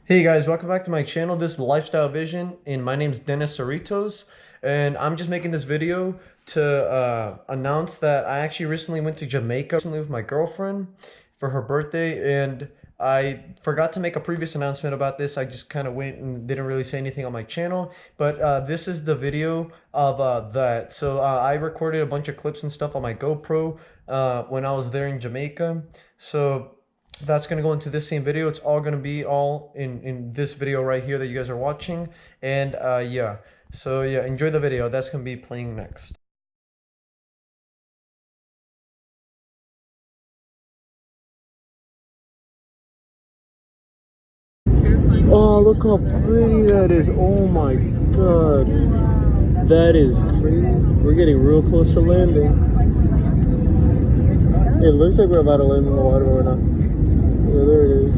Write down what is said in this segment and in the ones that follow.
Hey guys, welcome back to my channel. This is Lifestyle Vision, and my name's Dennis Cerritos, and I'm just making this video to announce that I actually recently went to Jamaica recently with my girlfriend for her birthday, and I forgot to make a previous announcement about this. I just kind of went and didn't really say anything on my channel, but this is the video of that. So I recorded a bunch of clips and stuff on my GoPro when I was there in Jamaica. So that's going to go into this same video. It's all going to be all in this video right here that you guys are watching. And yeah, so yeah, enjoy the video. That's going to be playing next. Oh, look how pretty that is. Oh my god, that is crazy. We're getting real close to landing. It looks like we're about to land in the water, but we're not. Yeah, there it is.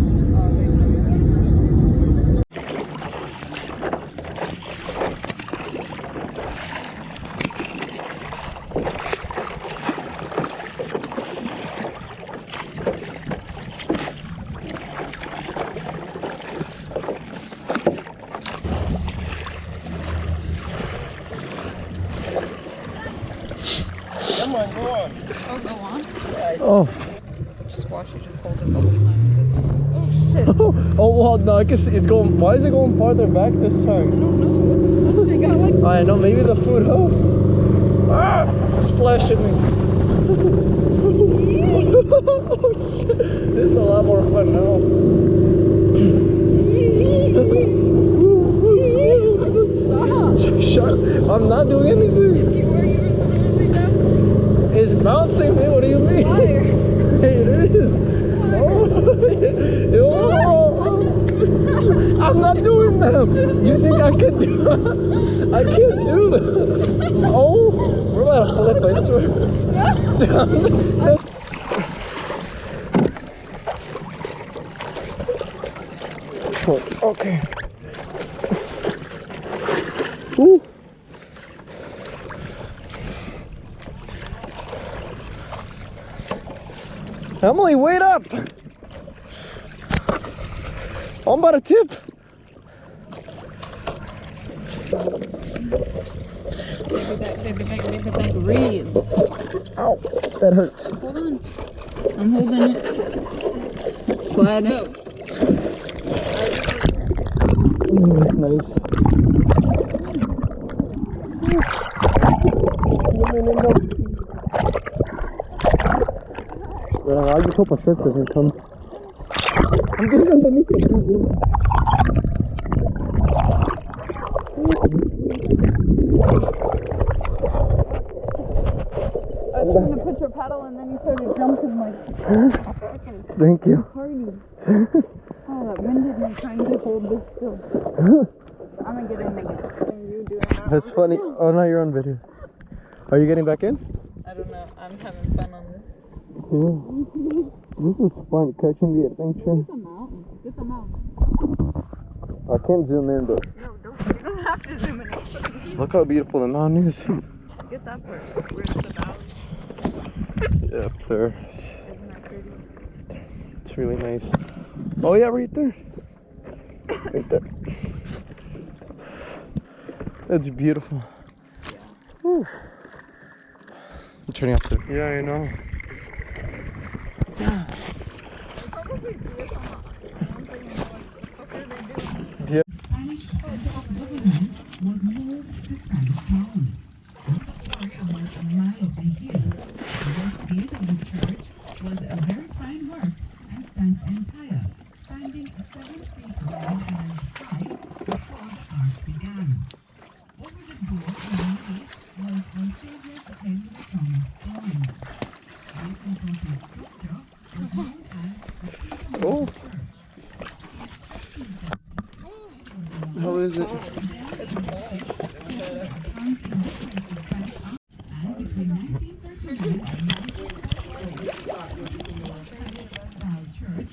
Come on, go on. Oh, go on? Oh. Just watch, it just holds it the whole time. Oh, shit. Oh, well, no, I can see it's going. Why is it going farther back this time? I don't know. What the fuck? They got like... I know, maybe the food helped. Ah, splashed at me. Oh, shit. This is a lot more fun now. Stop. Shut. I'm not doing anything. Yes, you were. You were literally bouncing. It's bouncing me. What do you mean? Liar. It is. Oh. I'm not doing them. You think I can do that? I can't do that. Oh, we're about to flip, I swear. Okay. Ooh. Emily, wait up! I'm about to tip. Baby, that breathes. Ow, that hurts. Hold on. I'm holding it. Slide out. Nice. I just hope a shark doesn't come. I'm getting underneath the boat. I was trying to put your paddle and then you started jumping like Thank you. party. Oh, that winded me trying to hold this still. I'm gonna get in again. You doing that? That's funny. Oh, no, you're on video. Are you getting back in? I don't know. I'm having fun on this. Yeah. This is fun, catching the adventure. Get the mountain. Get the mountain. I can't zoom in, but No, you don't have to zoom in. look how beautiful the mountain is. Get that part. Where's the valley? Yeah, up there. Isn't that pretty? It's really nice. Oh yeah, right there. Right there. That's beautiful. Whew. I'm turning off the... Yeah, I know. Yeah. Spanish central government was moved to Spanish Town. Someone a mile of the hill, the west gate of the church was a very fine work and stands entire, standing 7 feet long and high before the arch began. Over the door underneath was our Savior's head from bronze. This imposing structure was known as the Kingdom Oh. of the Church. How is it? And between 1939 and 1945, church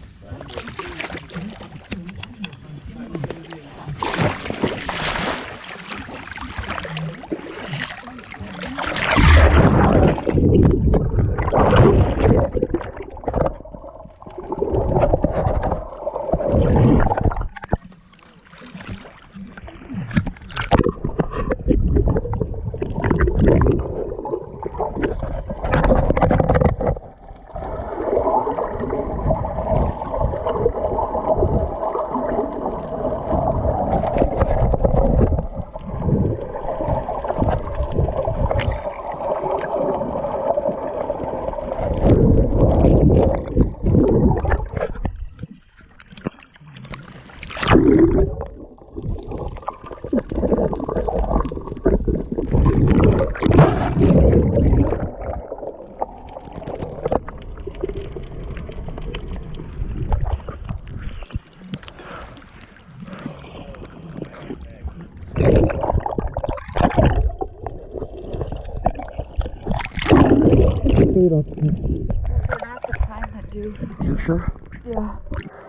they don't stink. They're not the kind that do. You sure? Yeah.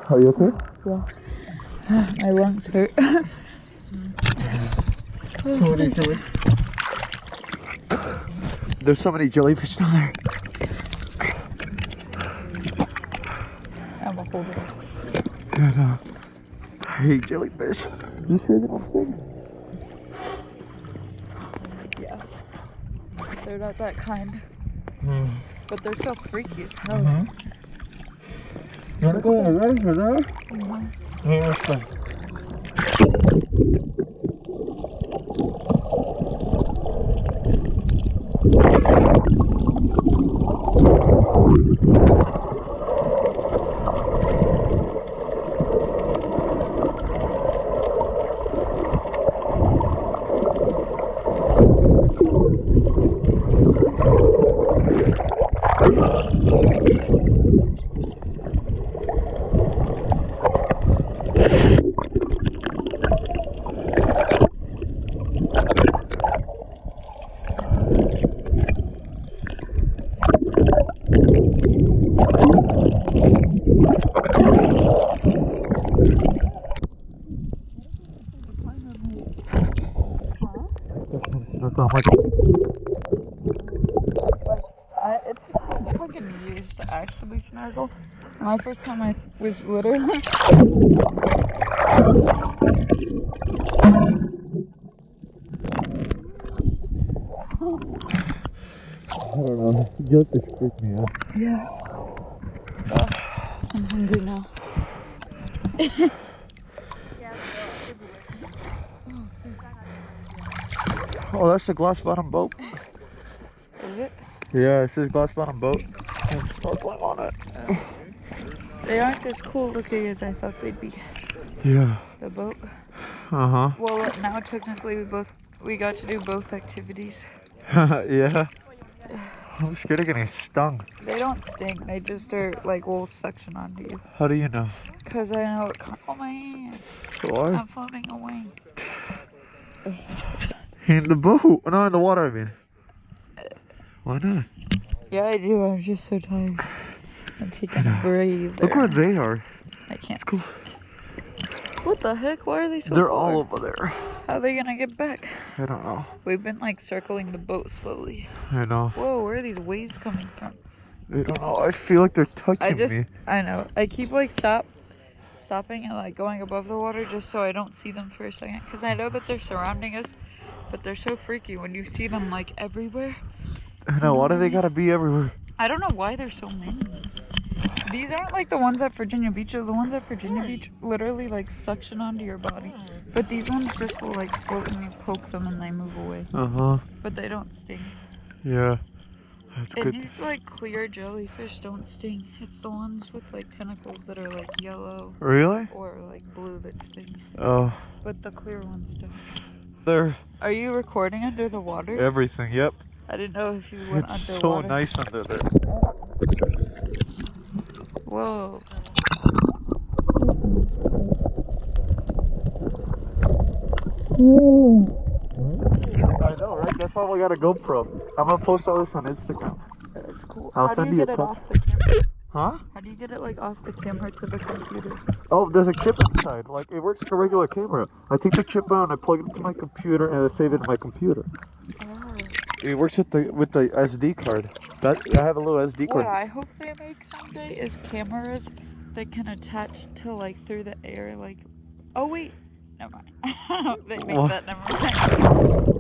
Are you okay? Yeah. My lungs hurt. There's so many jellyfish down there. I'm a holder. And, I hate jellyfish. You sure they don't stink? Yeah. They're not that kind. Mm. But they're so freaky as hell. You wanna go in the water for that? Yeah, let's go. It's fucking years to actually snorkel. My first time I was literally I don't know. Jellyfish freak me out. yeah. I'm hungry now. Oh, that's a glass bottom boat. Is it? Yeah, it says glass bottom boat. There's snorkeling on it. They aren't as cool looking as I thought they'd be. Yeah. The boat. Uh-huh. Well, now technically we got to do both activities. Yeah. I'm scared of getting stung. They don't sting. They just are like will suction onto you. How do you know? Cause I know it. Oh my hand! Why? I'm floating away. In the boat. No, in the water, I mean. Why not? Yeah, I do. I'm just so tired. I'm taking a breather. Look where they are. I can't. See. What the heck? Why are they so They're far? all over there. How are they gonna get back? I don't know. We've been like circling the boat slowly. I know. Whoa, where are these waves coming from? I don't know. I feel like they're touching me. I know. I keep like stopping and like going above the water just so I don't see them for a second. Cause I know that they're surrounding us, but they're so freaky when you see them like everywhere. I know. Why do they gotta be everywhere? I don't know why there's so many. These aren't like the ones at Virginia Beach. The ones at Virginia Beach literally like suction onto your body. But these ones just will like float and you poke them and they move away. Uh-huh. But they don't sting. Yeah. That's And good. these like clear jellyfish don't sting. It's the ones with like tentacles that are like yellow Really? or like blue that sting. Oh. But the clear ones don't. They're Are you recording under the water? everything. Yep. I didn't know if you went It's underwater. so nice under there. Whoa. I know, right? That's why we got a GoPro. I'm gonna post all this on Instagram. That's cool. I'll How do send you you get a it off text. the camera? Huh? How do you get it like off the camera to the computer? Oh, there's a chip inside. Like, it works like a regular camera. I take the chip out and I plug it into my computer and I save it in my computer. Oh. It works with the SD card. I have a little SD What card. I hope they make someday is cameras that can attach to like through the air. Like, oh wait, never mind. They make What? that. Never mind.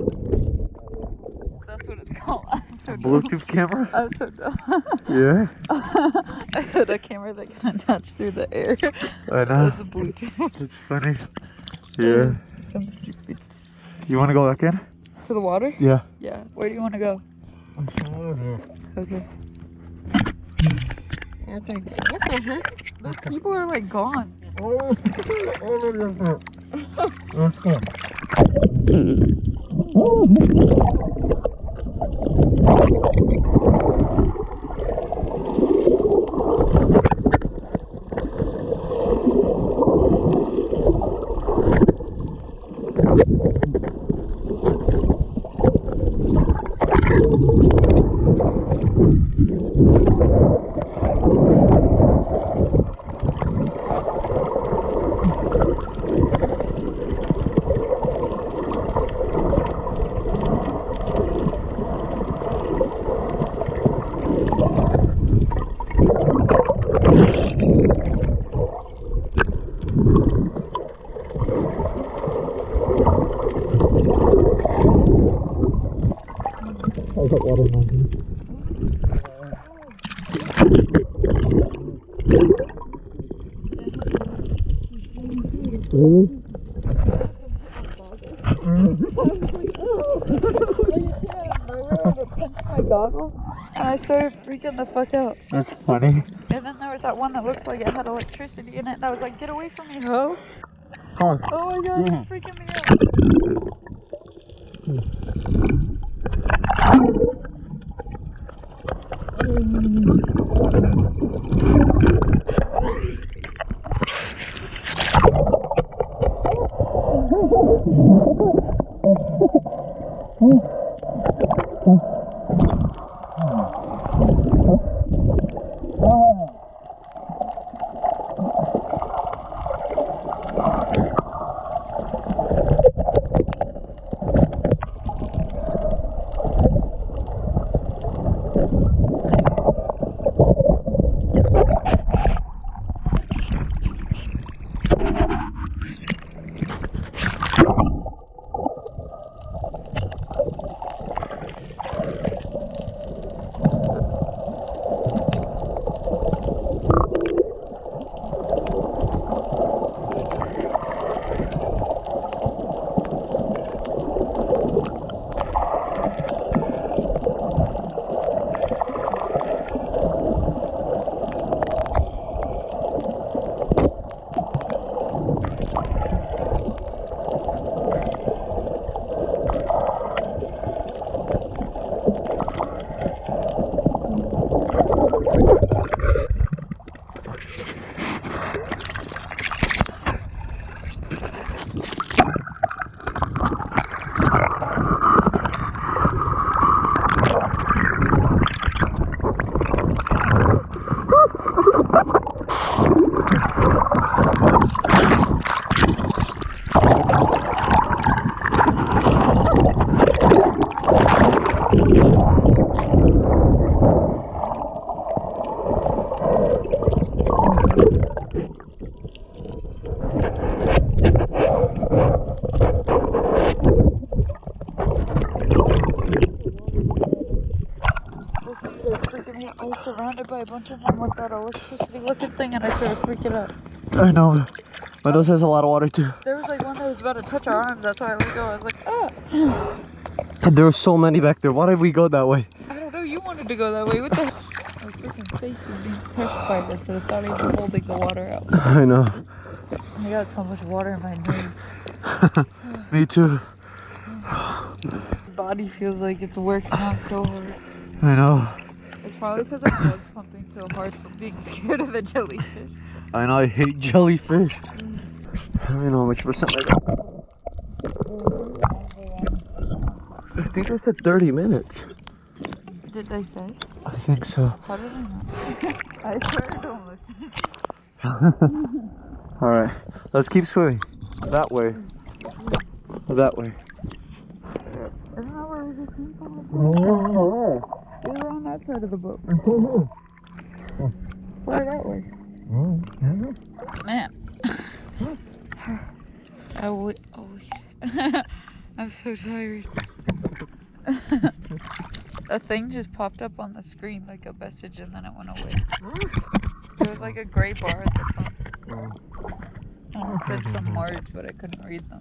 That's what it's called. I'm so dumb. Bluetooth camera? I'm so dumb. Yeah. I said a camera that can attach through the air. I know. That's Bluetooth. It's funny. Yeah. I'm stupid. You want to go back in? To the water? Yeah. Yeah. Where do you want to go? Okay. What the heck? Those people are like gone. Let's go. Really? My goggles, and I started freaking the fuck out. That's funny. And then there was that one that looked like it had electricity in it, and I was like, "Get away from me, ho!" Come on. Oh my god, it's freaking me out. I was surrounded by a bunch of them with that electricity looking thing, and I started freaking out. I know. My nose has a lot of water too. There was like one that was about to touch our arms, that's why I let go. I was like, ah! And there were so many back there. Why did we go that way? I don't know, you wanted to go that way. What the heck? My freaking face is being crushed by this, so it's not even holding the water out. I know. I got so much water in my nose. Me too. My body feels like it's working out so hard. I know. It's probably because my blood's pumping so hard from being scared of the jellyfish. I know, I hate jellyfish. I don't know how much percent I got. I think I said 30 minutes. Did they say? I think so. How did I know? I swear I don't listen. Alright, let's keep swimming. That way. That way. Isn't that where we just came from? Oh. We were on that side of the boat. Where that way? Man. I'm so tired. A thing just popped up on the screen like a message and then it went away. There was like a gray bar at the top. And it said some words, but I couldn't read them.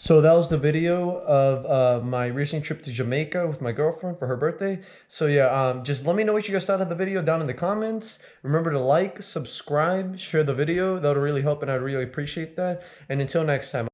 So that was the video of my recent trip to Jamaica with my girlfriend for her birthday. So yeah, just let me know what you guys thought of the video down in the comments. Remember to like, subscribe, share the video. That'll really help and I'd really appreciate that. And until next time.